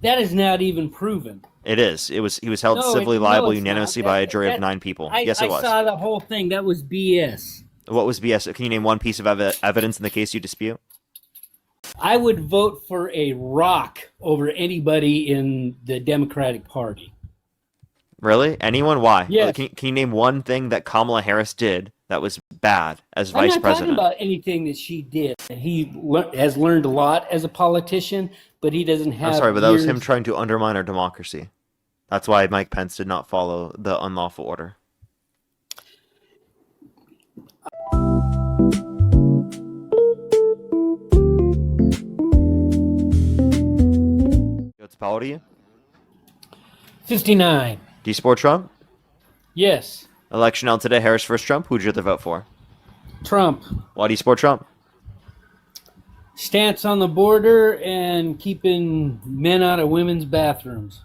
That is not even proven. It is. It was. He was held No, civilly no, liable it's not. unanimously by a jury of 9 people. Yes, it I was. saw the whole thing. That was BS. What was BS? Can you name one piece of evidence in the case you dispute? I would vote for a rock over anybody in the Democratic Party. Really? Anyone? Why? Yes. Can you name one thing that Kamala Harris did that was bad as I'm vice not president? talking about anything that she did. He has learned a lot as a politician, but he doesn't have. I'm sorry, but that was him trying to undermine our democracy. That's why Mike Pence did not follow the unlawful order. What's the power to you? 59. Do you support Trump? Yes. Election held today, Harris versus Trump. Who'd you rather vote for? Trump. Why do you support Trump? Stance on the border and keeping men out of women's bathrooms.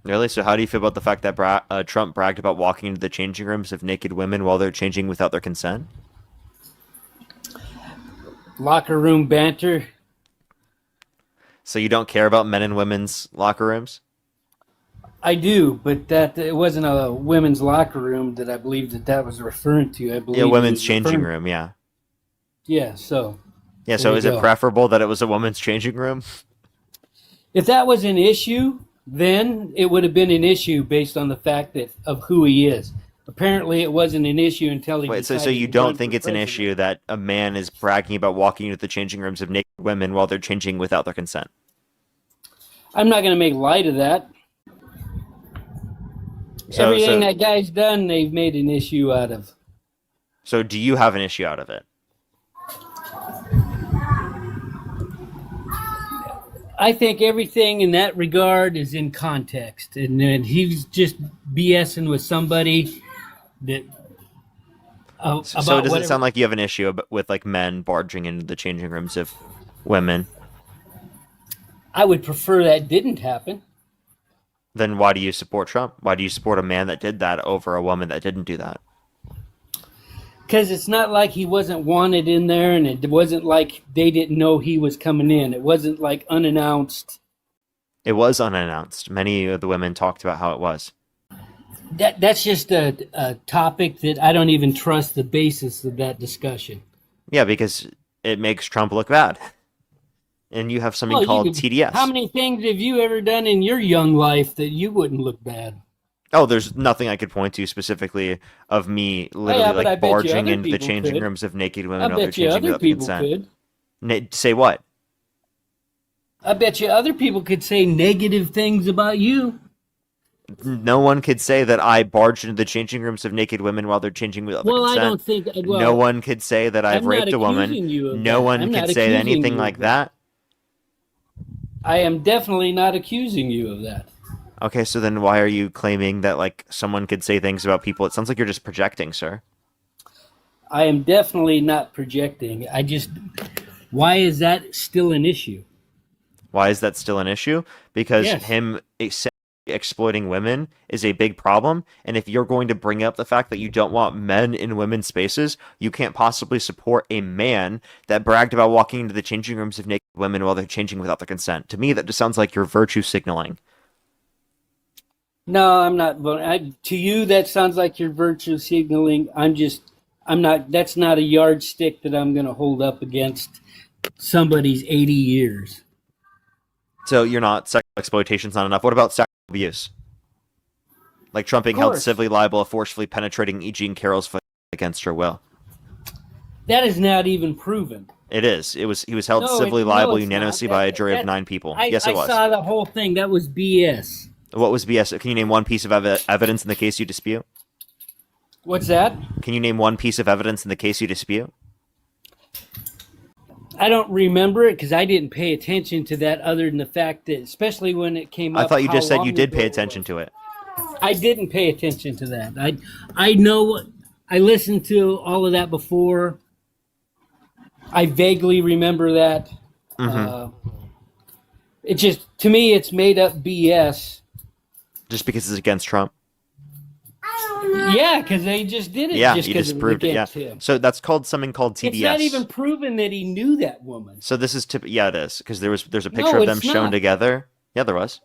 Really? So how do you feel about the fact that Trump bragged about walking into the changing rooms of naked women while they're changing without their consent? Locker room banter. So you don't care about men and women's locker rooms? I do, but that it wasn't a women's locker room that I believe that was referring to. I believe women's changing room, yeah. Yeah, so. Yeah, so is it preferable that it was a woman's changing room? If that was an issue, then it would have been an issue based on the fact of who he is. Apparently, it wasn't an issue until he. Wait, so you don't think it's an issue that a man is bragging about walking into the changing rooms of naked women while they're changing without their consent? I'm not going to make light of that. Everything that guy's done, they've made an issue out of. So do you have an issue out of it? I think everything in that regard is in context, and he's just BSing with somebody that. So does it sound like you have an issue with like men barging into the changing rooms of women? I would prefer that didn't happen. Then why do you support Trump? Why do you support a man that did that over a woman that didn't do that? Because it's not like he wasn't wanted in there, and it wasn't like they didn't know he was coming in. It wasn't like unannounced. It was unannounced. Many of the women talked about how it was. That's just a topic that I don't even trust the basis of that discussion. Yeah, because it makes Trump look bad. And you have something called TDS. How many things have you ever done in your young life that you wouldn't look bad? Oh, there's nothing I could point to specifically of me literally barging into the changing rooms of naked women while they're changing without consent. Say what? I bet you other people could say negative things about you. No one could say that I barged into the changing rooms of naked women while they're changing without their consent. I don't think. Well, no one could say that I've raped a woman. No one could say anything like that. I am definitely not accusing you of that. Okay, so then why are you claiming that like someone could say things about people? It sounds like you're just projecting, sir. I am definitely not projecting. Why is that still an issue? Why is that still an issue? Because him exploiting women is a big problem, and if you're going to bring up the fact that you don't want men in women's spaces, you can't possibly support a man that bragged about walking into the changing rooms of naked women while they're changing without their consent. To me, that just sounds like you're virtue signaling. No, I'm not. To you, that sounds like you're virtue signaling. I'm not. That's not a yardstick that I'm going to hold up against somebody's 80 years. So you're not, sexual exploitation's not enough. What about sexual abuse? Like Trump being held civilly liable of forcefully penetrating E. Jean Carroll's foot against her will. That is not even proven. It is. He was held civilly liable unanimously by a jury of 9 people. Yes, it was. I saw the whole thing. That was BS. What was BS? Can you name one piece of evidence in the case you dispute? What's that? Can you name one piece of evidence in the case you dispute? I don't remember it because I didn't pay attention to that other than the fact that, especially when it came up. I thought you just said you did pay attention to it. I didn't pay attention to that. I know, I listened to all of that before. I vaguely remember that. Mm-hmm. It just, to me, it's made up BS. Just because it's against Trump? Yeah, because they just did it. Yeah, you just proved it. Yeah. Him. So that's called something called TDS. It's not even proven that he knew that woman. So this is yeah, it is because there's a picture of them shown together. Yeah, there was.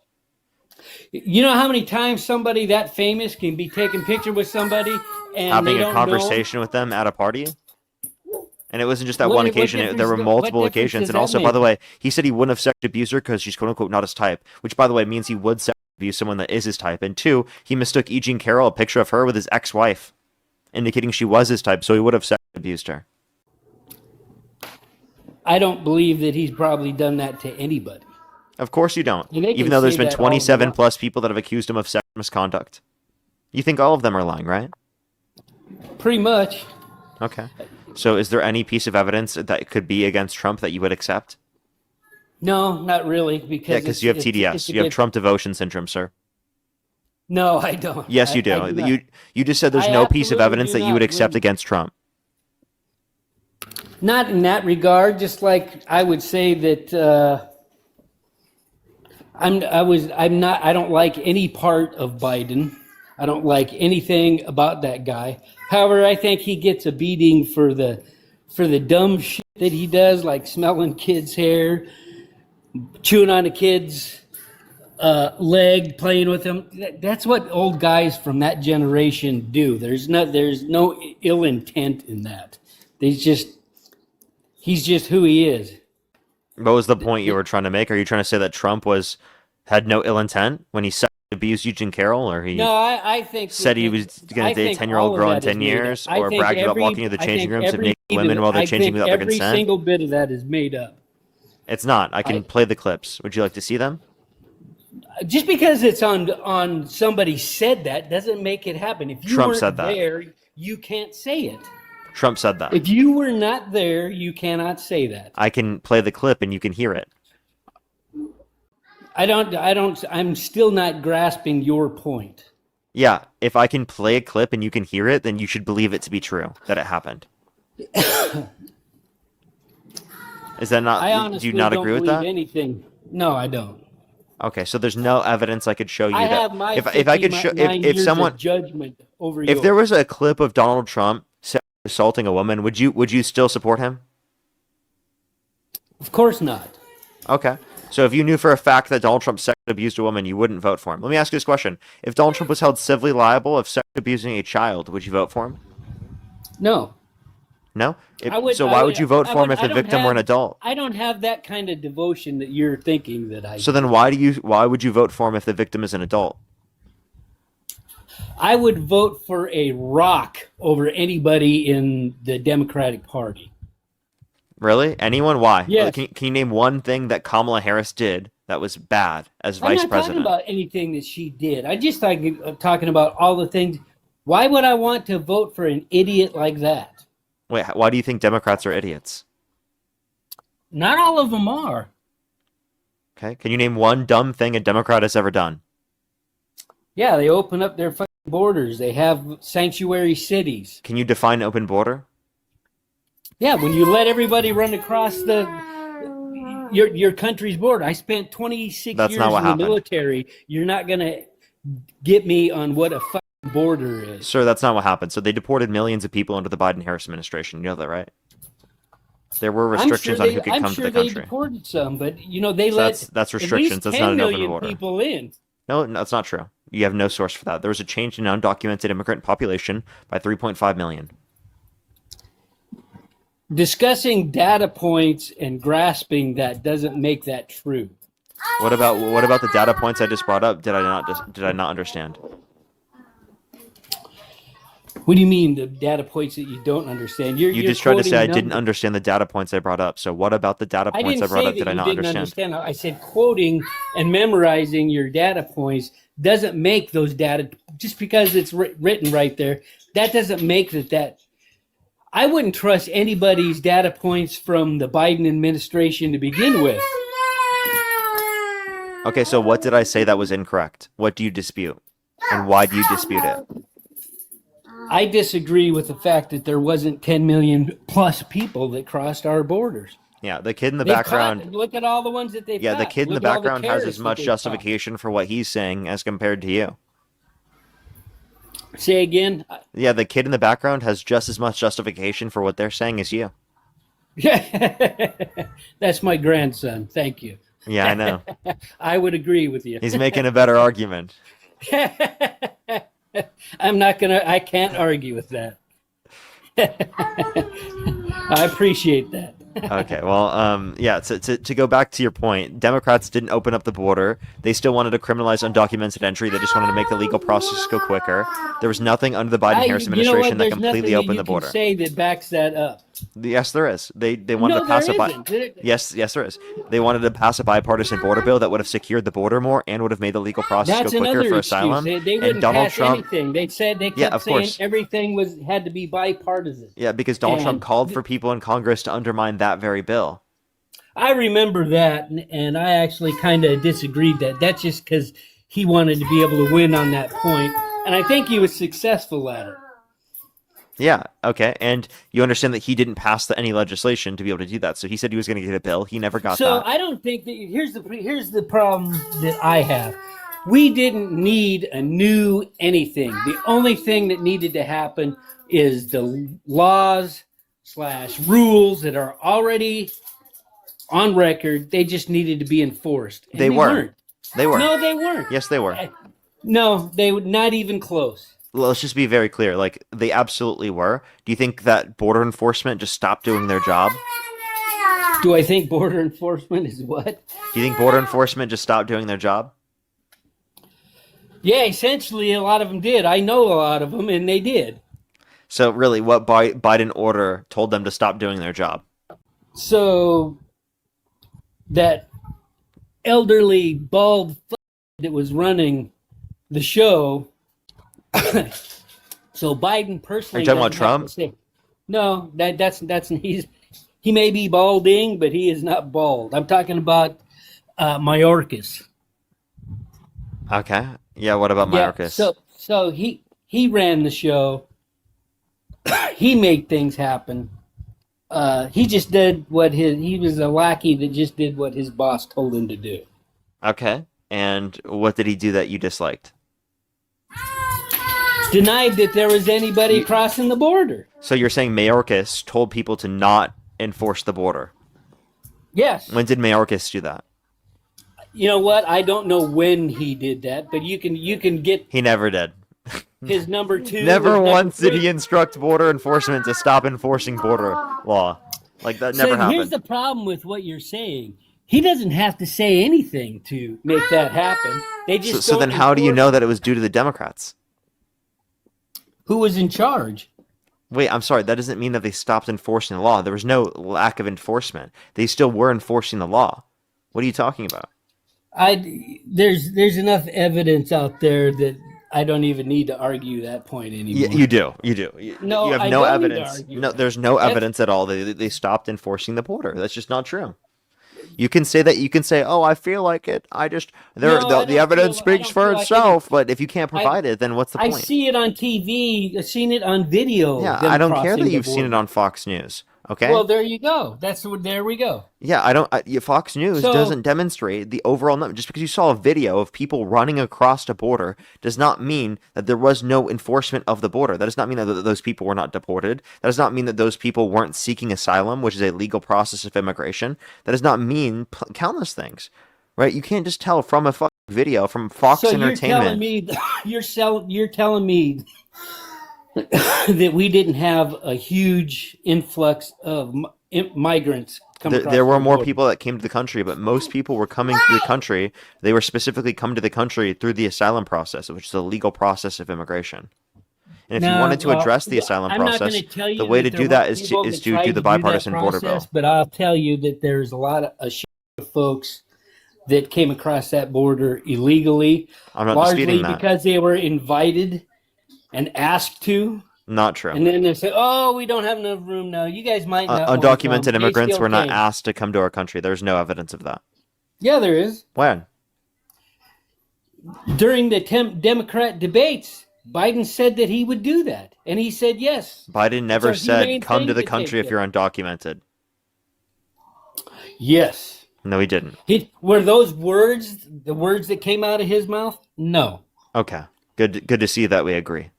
You know how many times somebody that famous can be taking picture with somebody and Having they a don't conversation know? with them at a party? And it wasn't just that one What occasion. There were what multiple difference occasions. does And that also, by make? the way, he said he wouldn't have sexually abused her because she's quote-unquote not his type, which, by the way, means he would sexually abuse someone that is his type. And two, he mistook E. Jean Carroll, a picture of her, with his ex-wife, indicating she was his type, so he would have sexually abused her. I don't believe that he's probably done that to anybody. Of course you don't. And they Even can though there's say been that all they 27 want. plus people that have accused him of sexual misconduct. You think all of them are lying, right? Pretty much. Okay. So is there any piece of evidence that could be against Trump that you would accept? No, not really, Yeah, because because you have TDS. You have Trump devotion syndrome, sir. No, I don't. Yes, you do. I do not. You just said there's I no piece of absolutely evidence do that you would not. accept against Trump. Not in that regard. Just like I would say that I don't like any part of Biden. I don't like anything about that guy. However, I think he gets a beating for the dumb shit that he does, like smelling kids' hair, chewing on a kid's leg, playing with them. That's what old guys from that generation do. There's no ill intent in that. He's just who he is. What was the point you were trying to make? Are you trying to say that Trump had no ill intent when he sexually abused Eugene Carroll, or he No, I think said he was going to date a 10-year-old girl in 10 years, or bragged about walking into the changing rooms of naked women while they're changing without their consent? Every single bit of that is made up. It's not. I can play the clips. Would you like to see them? Just because it's on somebody said that doesn't make it happen. If you Trump weren't said that. there, you can't say it. Trump said that. If you were not there, you cannot say that. I can play the clip and you can hear it. I'm still not grasping your point. Yeah, if I can play a clip and you can hear it, then you should believe it to be true, that it happened. Is that not, I honestly do you not don't agree with believe that? anything. No, I don't. Okay, so there's no evidence I could show you I that. have my if I could show, if years someone, of judgment over if there was a clip of Donald Trump assaulting a woman, would you still support him? Of course not. Okay. So if you knew for a fact that Donald Trump sexually abused a woman, you wouldn't vote for him. Let me ask you this question. If Donald Trump was held civilly liable of sexually abusing a child, would you vote for him? No. No? So why would you vote for him if the victim were an adult? I don't have that kind of devotion that you're thinking that I do. So then why would you vote for him if the victim is an adult? I would vote for a rock over anybody in the Democratic Party. Really? Anyone? Why? Yes. Can you name one thing that Kamala Harris did that was bad as vice president? I'm not talking about anything that she did. I just talking about all the things. Why would I want to vote for an idiot like that? Wait, why do you think Democrats are idiots? Not all of them are. Okay. Can you name one dumb thing a Democrat has ever done? Yeah, they open up their fucking borders. They have sanctuary cities. Can you define open border? Yeah, when you let everybody run across your country's border. I spent 26 years in the military. You're not going to get me on what a fucking border is. Sir, that's not what happened. So they deported millions of people under the Biden-Harris administration. You know that, right? There were restrictions on who could come to the country. I'm sure they deported some, but they let that's restrictions. That's not an open border. People in. No, that's not true. You have no source for that. There was a change in undocumented immigrant population by 3.5 million. Discussing data points and grasping that doesn't make that true. What about the data points I just brought up? Did I not understand? What do you mean the data points that you don't understand? You just tried to say I didn't understand the data points I brought up. So what about the data points I brought up did I not understand? I said quoting and memorizing your data points doesn't make those data, just because it's written right there, that doesn't make that. I wouldn't trust anybody's data points from the Biden administration to begin with. Okay, so what did I say that was incorrect? What do you dispute? And why do you dispute it? I disagree with the fact that there wasn't 10 million plus people that crossed our borders. Yeah, the kid in the background. Look at all the ones that they've got. The kid in the background has as much justification for what he's saying as compared to you. Say again? Yeah, the kid in the background has just as much justification for what they're saying as you. Yeah, that's my grandson. Thank you. Yeah, I know. I would agree with you. He's making a better argument. I can't argue with that. I appreciate that. Okay, well, yeah. To go back to your point, Democrats didn't open up the border. They still wanted to criminalize undocumented entry. They just wanted to make the legal process go quicker. There was nothing under the Biden-Harris administration that completely opened the border. There's nothing that you can say that backs that up. Yes, there is. They wanted to pass Yes, there is. They wanted to pass a bipartisan border bill that would have secured the border more and would have made the legal process go quicker for asylum. They wouldn't pass anything. They kept saying everything had to be bipartisan. Yeah, because Donald Trump called for people in Congress to undermine that very bill. I remember that, and I actually kind of disagreed that. That's just because he wanted to be able to win on that point, and I think he was successful at it. Yeah, okay, and you understand that he didn't pass any legislation to be able to do that, so he said he was going to get a bill. He never got that. So I don't think that here's the problem that I have. We didn't need a new anything. The only thing that needed to happen is the laws/rules that are already on record. They just needed to be enforced. And they weren't. They were. No, they weren't. Yes, they were. No, they were not even close. Well, let's just be very clear. Like, they absolutely were. Do you think that border enforcement just stopped doing their job? Do I think border enforcement is what? Do you think border enforcement just stopped doing their job? Yeah, essentially, a lot of them did. I know a lot of them, and they did. So, really, what Biden order told them to stop doing their job? So, that elderly bald that was running the show... So Biden personally. Are you talking about Trump? No, he may be balding, but he is not bald. I'm talking about Mayorkas. Okay. Yeah. What about Mayorkas? Yeah, so he ran the show. He made things happen. He just did he was a lackey that just did what his boss told him to do. Okay. And what did he do that you disliked? Denied that there was anybody crossing the border. So you're saying Mayorkas told people to not enforce the border? Yes. When did Mayorkas do that? You know what? I don't know when he did that, but you can get. He never did. His number two. Never once did he instruct border enforcement to stop enforcing border law. Like, that never happened. Here's the problem with what you're saying. He doesn't have to say anything to make that happen. They just. So then, how do you know that it was due to the Democrats? Who was in charge? Wait, I'm sorry. That doesn't mean that they stopped enforcing the law. There was no lack of enforcement. They still were enforcing the law. What are you talking about? There's enough evidence out there that I don't even need to argue that point anymore. You do. No, you have I no don't evidence. Need to argue No, there's no evidence at all. They stopped enforcing the border. That's just not true. You can say that. You can say, "Oh, I feel like it. The evidence speaks for itself." But if you can't provide it, then what's the point? I see it on TV. I've seen it on video. Yeah, I don't care that you've seen it on Fox News. Okay. Well, there you go. There we go. Yeah, Fox News doesn't demonstrate the overall number. Just because you saw a video of people running across a border does not mean that there was no enforcement of the border. That does not mean that those people were not deported. That does not mean that those people weren't seeking asylum, which is a legal process of immigration. That does not mean countless things, right? You can't just tell from a video from Fox Entertainment. You're telling me that we didn't have a huge influx of migrants come across. There were more people that came to the country, but most people were coming to the country. They were specifically come to the country through the asylum process, which is a legal process of immigration. And if you wanted to address the asylum process, the way to do that is to do the bipartisan border bill. But I'll tell you that there's a lot of folks that came across that border illegally. I'm not disputing that. Largely because they were invited and asked to. Not true. And then they say, "Oh, we don't have enough room now. You guys might not." Undocumented immigrants were not asked to come to our country. There's no evidence of that. Yeah, there is. When? During the Democrat debates, Biden said that he would do that, and he said yes. Biden never said, "Come to the country if you're undocumented." Yes. No, he didn't. Were those words the words that came out of his mouth? No. Okay. Good to see that we agree.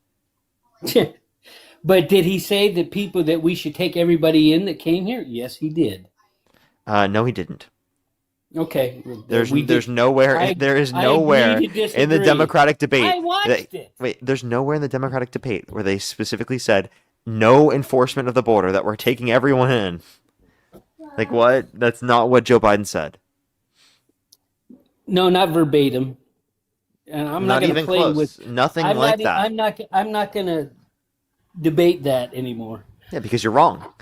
But did he say that we should take everybody in that came here? Yes, he did. No, he didn't. Okay. There's nowhere there is nowhere in the Democratic debate. I watched it. Wait, there's nowhere in the Democratic debate where they specifically said no enforcement of the border, that we're taking everyone in. Like what? That's not what Joe Biden said. No, not verbatim. And I'm not going to play close. with Nothing like that. I'm not going to debate that anymore. Yeah, because you're wrong.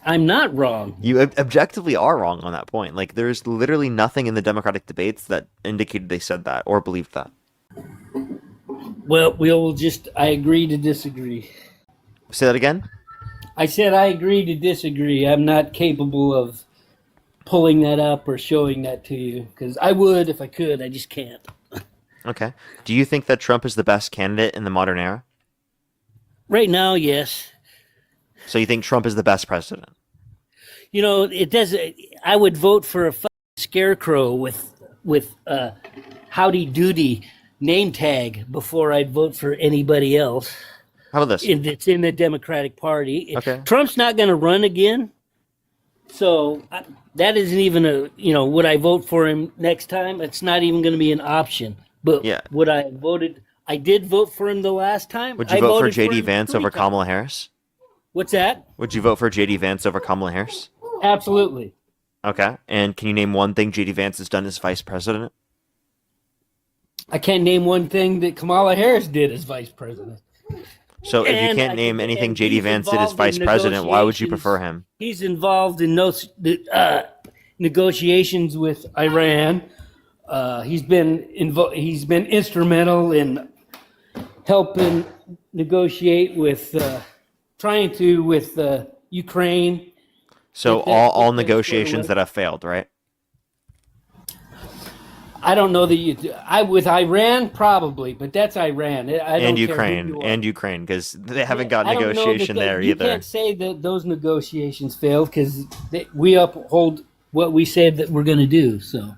I'm not wrong. You objectively are wrong on that point. Like, there's literally nothing in the Democratic debates that indicated they said that or believed that. Well, I agree to disagree. Say that again? I said I agree to disagree. I'm not capable of pulling that up or showing that to you, because I would if I could. I just can't. Okay. Do you think that Trump is the best candidate in the modern era? Right now, yes. So you think Trump is the best president? You know, it does. I would vote for a scarecrow with Howdy Doody name tag before I'd vote for anybody else. How about this? It's in the Democratic Party. Okay. Trump's not going to run again, so that isn't even would I vote for him next time? It's not even going to be an option. But yeah. Would I have voted? I did vote for him the last time. Would you vote for J.D. Vance over Kamala Harris? What's that? Would you vote for J.D. Vance over Kamala Harris? Absolutely. Okay. And can you name one thing J.D. Vance has done as vice president? I can't name one thing that Kamala Harris did as vice president. So if you can't name anything J.D. Vance did as vice president, why would you prefer him? He's involved in negotiations with Iran. He's been instrumental in helping negotiate with Ukraine. So all negotiations that have failed, right? I don't know that with Iran probably, but that's Iran. And Ukraine, because they haven't got negotiation there either. You can't say that those negotiations failed because we uphold what we said that we're going to do. So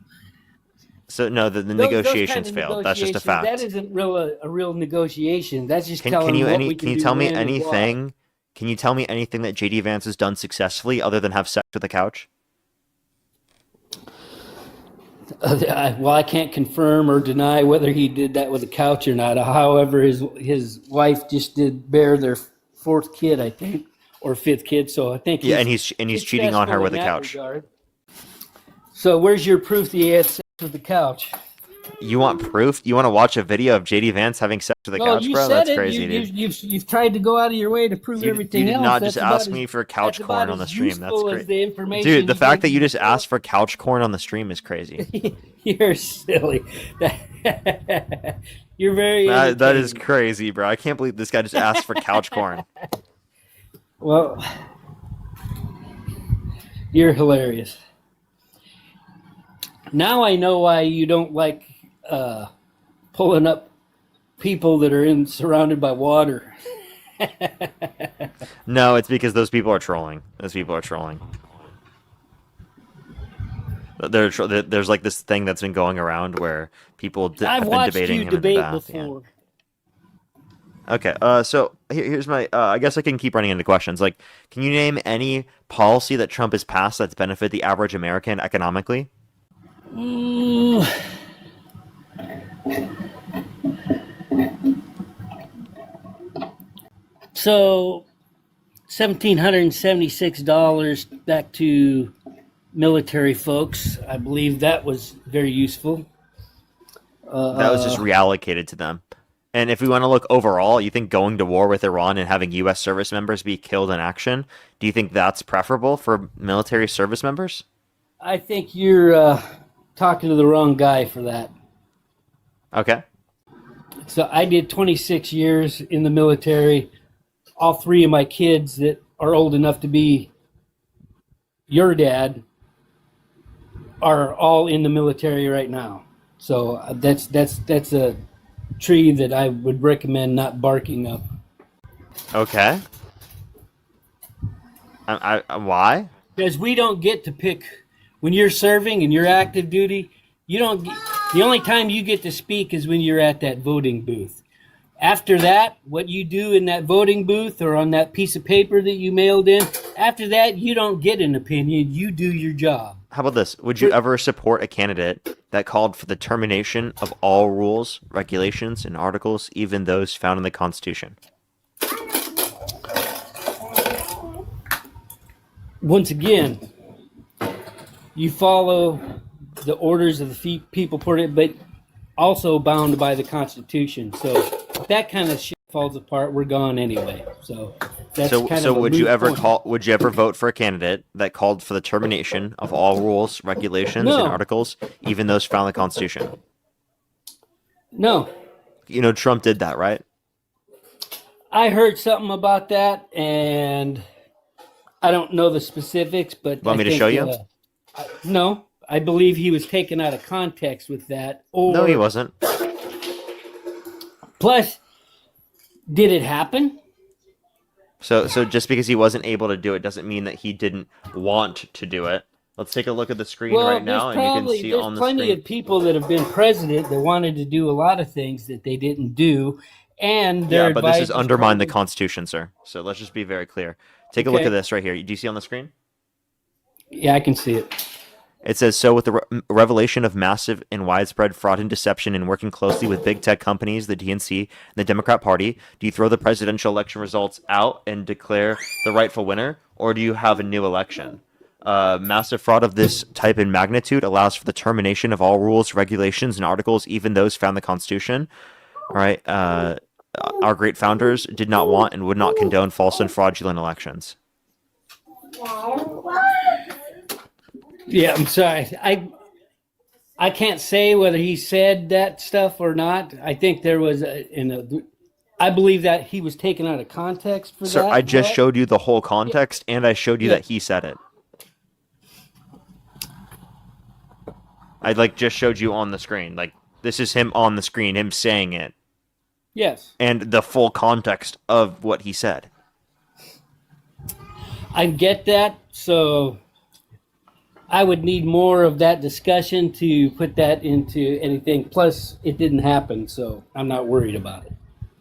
no, the negotiations failed. That's just a fact. That isn't a real negotiation. That's just telling what we can do. Can you tell me anything? Can you tell me anything that J.D. Vance has done successfully other than have sex with a couch? Well, I can't confirm or deny whether he did that with a couch or not. However, his wife just did bear their fourth kid, I think, or fifth kid. So I think and he's cheating on her with a couch. Regard. So where's your proof that he had sex with the couch? You want proof? You want to watch a video of J.D. Vance having sex with a couch, bro? That's crazy, dude. You've tried to go out of your way to prove everything else. You did not just ask me for couch corn on the stream. That's crazy. Dude, the fact that you just asked for couch corn on the stream is crazy. You're silly. You're very that is crazy, bro. I can't believe this guy just asked for couch corn. Well, you're hilarious. Now I know why you don't like pulling up people that are surrounded by water. No, it's because those people are trolling. There's like this thing that's been going around where people have been debating him debate in the bath. Before. Yeah. Okay, so here's my. I guess I can keep running into questions. Like, can you name any policy that Trump has passed that's benefited the average American economically? So, $1,776 back to military folks. I believe that was very useful. That was just reallocated to them. And if we want to look overall, you think going to war with Iran and having U.S. service members be killed in action, do you think that's preferable for military service members? I think you're talking to the wrong guy for that. Okay. So I did 26 years in the military. All three of my kids that are old enough to be your dad are all in the military right now. So that's a tree that I would recommend not barking up. Okay. Why? Because we don't get to pick when you're serving and you're active duty. You don't. The only time you get to speak is when you're at that voting booth. After that, what you do in that voting booth or on that piece of paper that you mailed in, after that, you don't get an opinion. You do your job. How about this? Would you ever support a candidate that called for the termination of all rules, regulations, and articles, even those found in the Constitution? Once again, you follow the orders of the people, but also bound by the Constitution. So if that kind of shit falls apart, we're gone anyway. So that's kind of a would you ever point. would you ever vote for a candidate that called for the termination of all rules, regulations, and No. articles, even those found in the Constitution? No. You know, Trump did that, right? I heard something about that, and I don't know the specifics, but Want me to show you? No, I believe he was taken out of context with that. No, he wasn't. Plus, did it happen? So just because he wasn't able to do it doesn't mean that he didn't want to do it. Let's take a look at the screen right now, and you can see on the screen. There's plenty of people that have been president that wanted to do a lot of things that they didn't do, and but this is undermine the Constitution, sir. So let's just be very clear. Take a look Okay. at this right here. Do you see on the screen? Yeah, I can see it. It says, so with the revelation of massive and widespread fraud and deception and working closely with big tech companies, the DNC, and the Democrat Party, do you throw the presidential election results out and declare the rightful winner, or do you have a new election? Massive fraud of this type and magnitude allows for the termination of all rules, regulations, and articles, even those found in the Constitution. All right. Our great founders did not want and would not condone false and fraudulent elections. Yeah, I'm sorry. I can't say whether he said that stuff or not. I think there was I believe that he was taken out of context for that. Sir, I just showed you the whole context, and I showed you that he said it. I just showed you on the screen. This is him on the screen, him saying it. Yes. And the full context of what he said. I get that, so I would need more of that discussion to put that into anything. Plus, it didn't happen, so I'm not worried about it.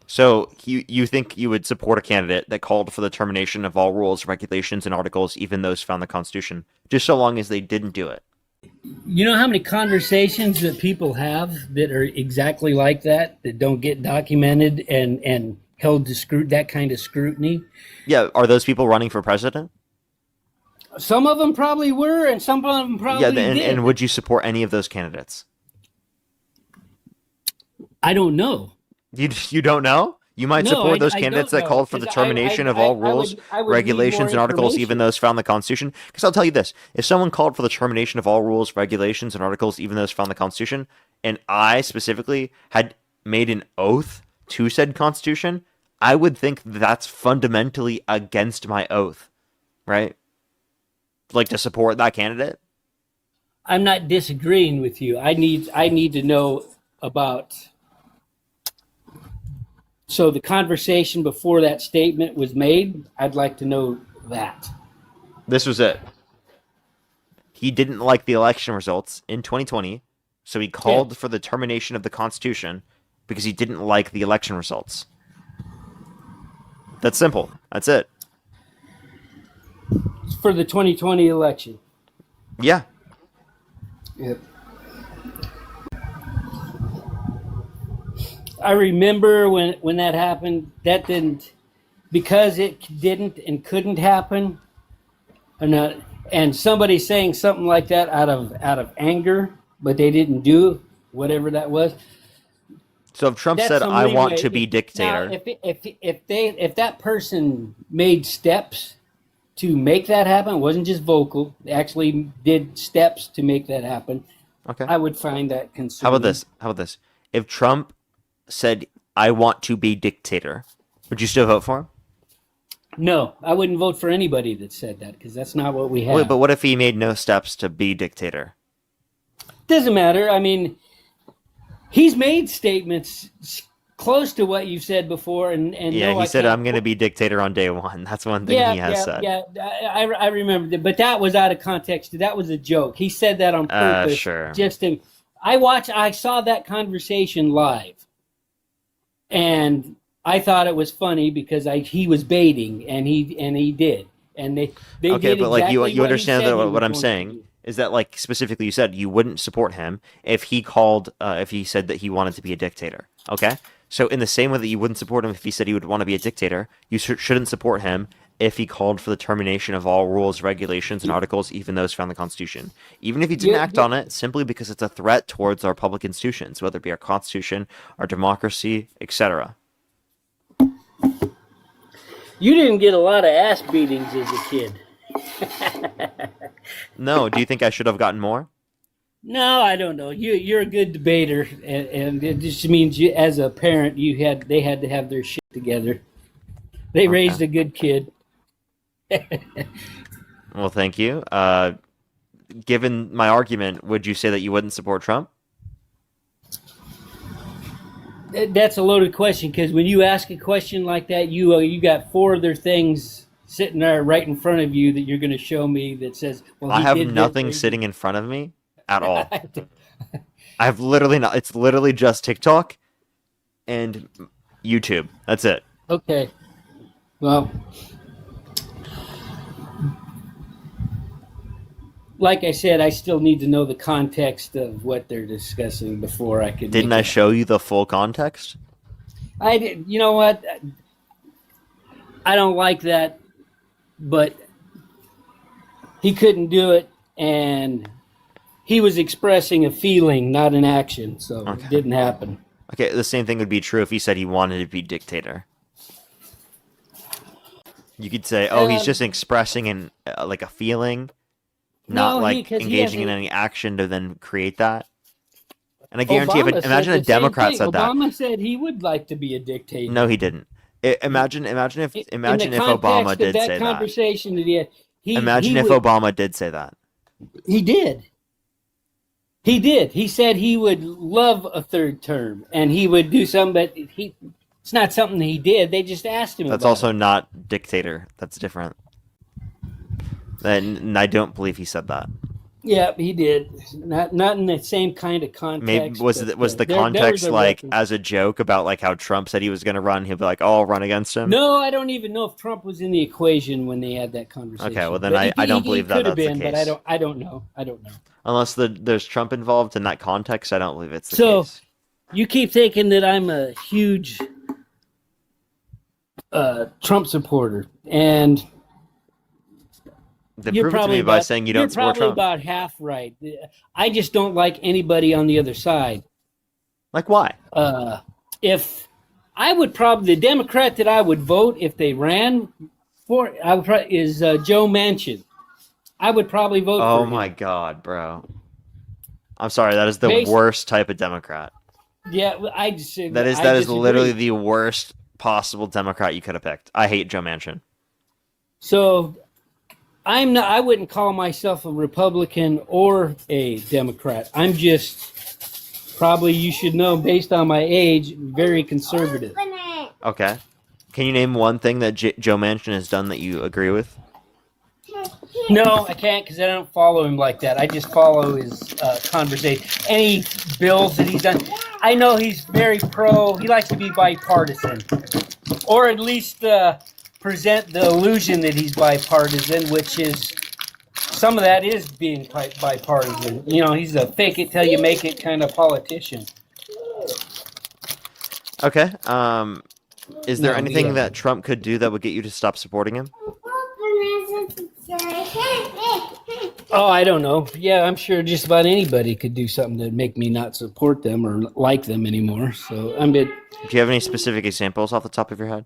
So you think you would support a candidate that called for the termination of all rules, regulations, and articles, even those found in the Constitution, just so long as they didn't do it? You know how many conversations that people have that are exactly like that don't get documented and held to that kind of scrutiny? Yeah, are those people running for president? Some of them probably were, and some of them probably did. And would you support any of those candidates? I don't know. You don't know? You might support those candidates that called for the termination of all rules, regulations, and articles, even those found in the Constitution? Because I'll tell you this. If someone called for the termination of all rules, regulations, and articles, even those found in the Constitution, and I specifically had made an oath to said Constitution, I would think that's fundamentally against my oath, right? To support that candidate? I'm not disagreeing with you. I need to know about... So the conversation before that statement was made, I'd like to know that. This was it. He didn't like the election results in 2020, so he called for the termination of the Constitution because he didn't like the election results. That's simple. That's it. For the 2020 election. Yeah. Yep. I remember when that happened, that didn't, because it didn't and couldn't happen, and somebody saying something like that out of anger, but they didn't do whatever that was. So if Trump said, "I want to be dictator," now, if that person made steps to make that happen, it wasn't just vocal, they actually did steps to make that happen. Okay. I would find that concerning. How about this? If Trump said, "I want to be dictator," would you still vote for him? No, I wouldn't vote for anybody that said that, because that's not what we have. Wait, but what if he made no steps to be dictator? Doesn't matter. I mean, he's made statements close to what you've said before, and yeah, no, he said, "I'm going to be dictator on day one." That's one thing he has said. Yeah, I remember that, but that was out of context. That was a joke. He said that on purpose. Sure. I saw that conversation live. And I thought it was funny because he was baiting, and he did, and they okay, did but exactly you what understand he said that he what was I'm going saying to do. is that, like, specifically you said you wouldn't support him if he called, if he said that he wanted to be a dictator. Okay? So in the same way that you wouldn't support him if he said he would want to be a dictator, you shouldn't support him if he called for the termination of all rules, regulations, and articles, even those found in the Constitution. Even if he didn't act on it, simply because it's a threat towards our public institutions, whether it be our Constitution, our democracy, etc. You didn't get a lot of ass beatings as a kid. No, do you think I should have gotten more? No, I don't know. You're a good debater, and it just means you, as a parent, they had to have their shit together. They raised a good kid. Well, thank you. Given my argument, would you say that you wouldn't support Trump? That's a loaded question, because when you ask a question like that, you got four other things sitting there right in front of you that you're going to show me that says, well, I have nothing sitting in front of me at all. I have literally not. It's literally just TikTok and YouTube. That's it. Okay. Well, like I said, I still need to know the context of what they're discussing before I could. Didn't I show you the full context? I did. You know what? I don't like that, but he couldn't do it, and he was expressing a feeling, not an action, so it didn't happen. Okay, the same thing would be true if he said he wanted to be dictator. You could say, "Oh, he's just expressing like a feeling." Not like engaging in any action to then create that. And I guarantee, imagine a Democrat said that. Obama said he would like to be a dictator. No, he didn't. Imagine if Obama did say that. Conversation that he had, imagine if Obama did say that. He did. He did. He said he would love a third term and he would do something, but it's not something that he did. They just asked him. That's also not dictator. That's different. And I don't believe he said that. Yeah, he did. Not in the same kind of context. Maybe was the context like as a joke about like how Trump said he was going to run? He'll be like, "Oh, I'll run against him." No, I don't even know if Trump was in the equation when they had that conversation. Okay, well then I don't believe that that's been, the case. But I don't know. Unless there's Trump involved in that context, I don't believe it's the case. So you keep thinking that I'm a huge Trump supporter, and you're probably by saying you don't support Trump. You're probably about half right. I just don't like anybody on the other side. Like why? If I would probably, the Democrat that I would vote if they ran for, is Joe Manchin. I would probably vote for him. Oh my God, bro. I'm sorry, that is the worst type of Democrat. Yeah, I just that is literally the worst possible Democrat you could have picked. I hate Joe Manchin. So I wouldn't call myself a Republican or a Democrat. I'm just, probably you should know based on my age, very conservative. Okay. Can you name one thing that Joe Manchin has done that you agree with? No, I can't because I don't follow him like that. I just follow his conversation. Any bills that he's done. I know he's very he likes to be bipartisan. Or at least present the illusion that he's bipartisan, which is, some of that is being bipartisan. You know, he's a fake it till you make it kind of politician. Okay. Is there anything that Trump could do that would get you to stop supporting him? Oh, I don't know. Yeah, I'm sure just about anybody could do something to make me not support them or like them anymore. So do you have any specific examples off the top of your head?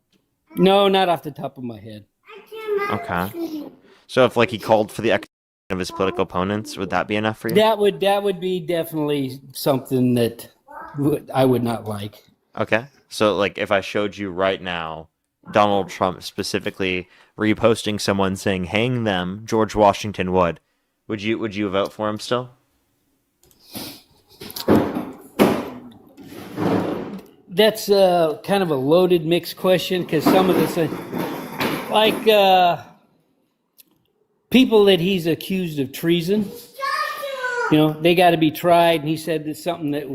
No, not off the top of my head. Okay. So if like he called for the execution of his political opponents, would that be enough for you? That would be definitely something that I would not like. Okay. So like if I showed you right now Donald Trump specifically reposting someone saying hang them, George Washington would you vote for him still? That's kind of a loaded mixed question because some of this, people that he's accused of treason, they got to be tried. And he said that something that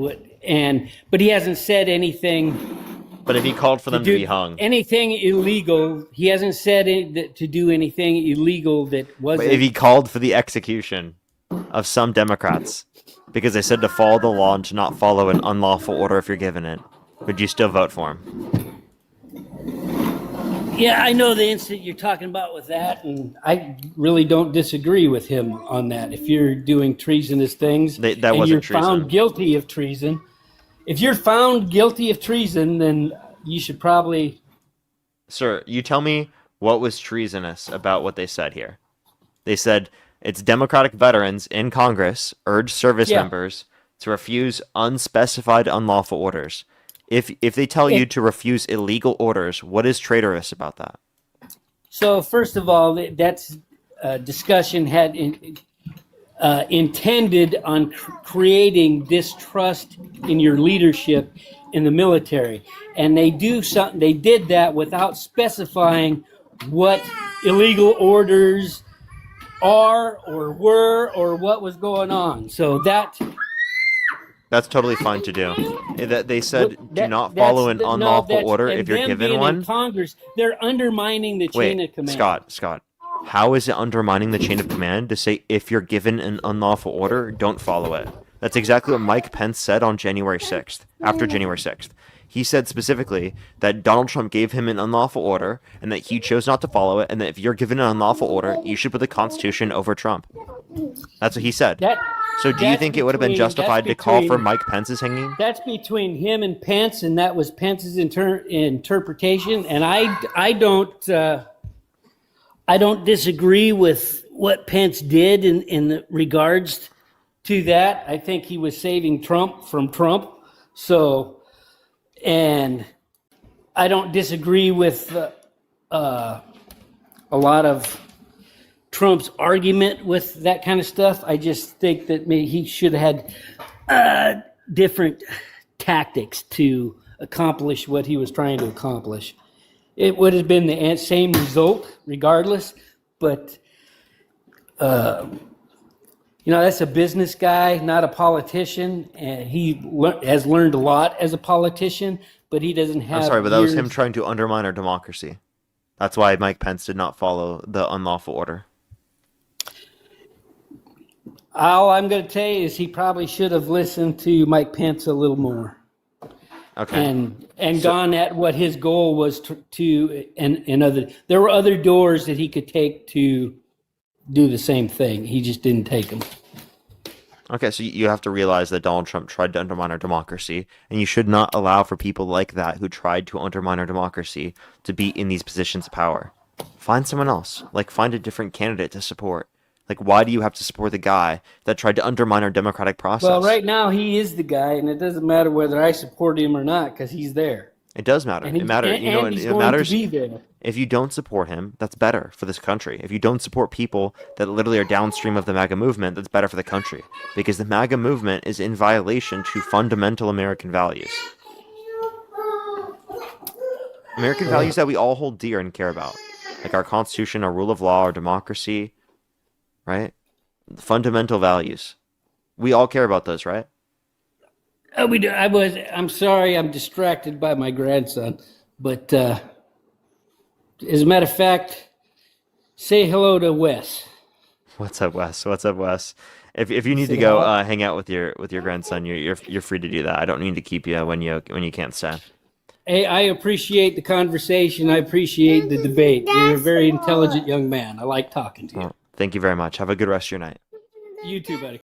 but he hasn't said anything. But if he called for them to be hung, anything illegal, he hasn't said to do anything illegal that wasn't. But if he called for the execution, of some Democrats because they said to follow the law and to not follow an unlawful order if you're given it, would you still vote for him? Yeah, I know the incident you're talking about with that, and I really don't disagree with him on that. If you're doing treasonous things That and wasn't you're treason. found guilty of treason, if you're found guilty of treason, then you should probably... Sir, you tell me what was treasonous about what they said here. They said it's Democratic veterans in Congress urge service members to refuse unspecified unlawful orders. If they tell you to refuse illegal orders, what is traitorous about that? So first of all, that's discussion had intended on creating distrust in your leadership in the military, and they did that without specifying what illegal orders are or were or what was going on. So that's totally fine to do. That they said do not follow an unlawful order if you're given one. In Congress, they're undermining the chain of command. Scott, how is it undermining the chain of command to say if you're given an unlawful order, don't follow it? That's exactly what Mike Pence said on January 6th, after January 6th. He said specifically that Donald Trump gave him an unlawful order and that he chose not to follow it, and that if you're given an unlawful order, you should put the Constitution over Trump. That's what he said. So do you think it would have been justified to call for Mike Pence's hanging? That's between him and Pence, and that was Pence's interpretation. And I don't disagree with what Pence did in regards to that. I think he was saving Trump from Trump. So, and I don't disagree with a lot of Trump's argument with that kind of stuff. I just think that maybe he should have had different tactics to accomplish what he was trying to accomplish. It would have been the same result regardless, but that's a business guy, not a politician, and he has learned a lot as a politician, but he doesn't have... I'm sorry, but that was him trying to undermine our democracy. That's why Mike Pence did not follow the unlawful order. All I'm going to tell you is he probably should have listened to Mike Pence a little more. Okay. And gone at what his goal was there were other doors that he could take to do the same thing. He just didn't take them. Okay, so you have to realize that Donald Trump tried to undermine our democracy, and you should not allow for people like that who tried to undermine our democracy to be in these positions of power. Find someone else. Find a different candidate to support. Why do you have to support the guy that tried to undermine our democratic process? Well, right now he is the guy, and it doesn't matter whether I support him or not because he's there. It does matter. It matters. He's it going matters. to be there. If you don't support him, that's better for this country. If you don't support people that literally are downstream of the MAGA movement, that's better for the country. Because the MAGA movement is in violation to fundamental American values. American values that we all hold dear and care about. Our Constitution, our rule of law, our democracy, right? Fundamental values. We all care about those, right? We do. I'm sorry, I'm distracted by my grandson. But as a matter of fact, say hello to Wes. What's up, Wes? If you need to go hang out with your grandson, you're free to do that. I don't need to keep you when you can't stay. Hey, I appreciate the conversation. I appreciate the debate. You're a very intelligent young man. I like talking to you. Well, thank you very much. Have a good rest of your night. You too, buddy.